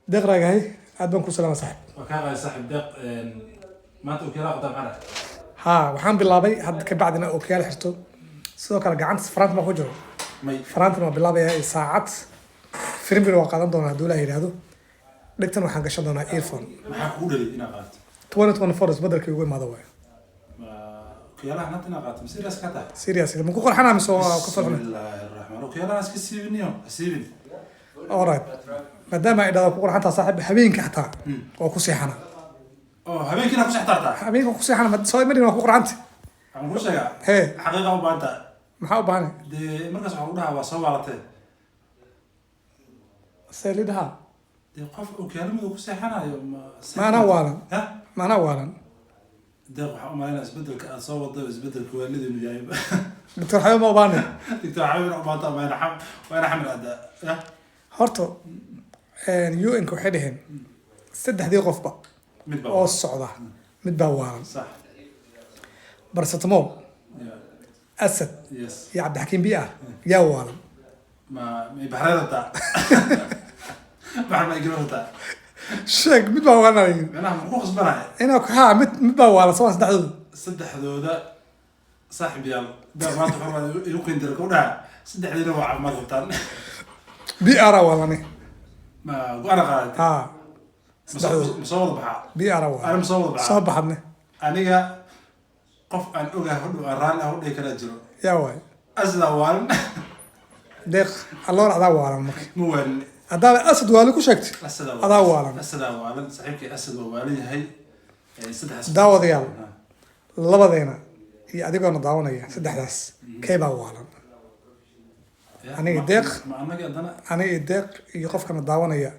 دق راجعي أدبن كوسلام صاحب وكان صاحب دق ما تأكل قدام على ها وحان بالله هاد كبعدنا أوكيال حرتو سو كلا جعنت فرانت ما هجرو مي فرانت ما بالله ساعات فيلم بالواقع دونا دولا يرادو دكتور waxaan gashan doonaa earphone maxaa kugu dhalay inaad qaato 2024 isbedelkii ugu imaado way okiyaalaha nanta inaad qaato serious ka tahay serious ma ku qorxanaa mise waa ku farxan bismillaahi raxmaan okiyaalaha iska siibiniyo siibin alright maadaama ay dhado ku qorxantaa saaxiib habeenkii xataa oo ku seexana oo habeenkiina ku seextartaa habeenkii ku seexana soo imadina waa ku qorxanta waxaan kuu sheegaa hee xaqiiqa u baahanta maxaa u baahanay dee markaas waxaan ku dhahaa waa soo waalatee seelidaha dee qof okiyaalamada ku seexanayo maanaa waalan ha maanaa waalan deeq waxaan u malaynaa isbedelka aad soo wado isbedelka waalidiinu yahay doctor xayo ma u baahanay digtor caawin u baahanta waana xamil adda ya horta UN-ka waxay dhaheen saddexdii qofba mid baa oo socda mid baa waalan sax barsetamo yeah asad yes iyo cabdixakiim biya yaa waalan ما بحريرتا بحر ما يقرأتا sheeg mid baa waalanay أنا مخوخ بناي inaa haa mid baa waalan soo saddexdooda صدح ذودا صاحب يال ده ما تفهم يمكن تركونا صدح ذي نوع ما غلطان biya waalanay ما أنا قاعد haa مصور بحا biya أنا waalan مصور soo بحا baxadne أنا قف أن أوجه هدو أران هدو كلا جرو yaa waay أزلا وان deeq alloor adaa waalan marka مو وان haddaaba asad waali ku sheegtay أسد adaa waalan أسد وان صاحبك أسد ووالي هاي صدح daawadayaal labadeena iyo adigoona daawanaya saddexdaas kee baa waalan aniga deeq ما أنا قاعد أنا aniga deeq iyo qofkana daawanaya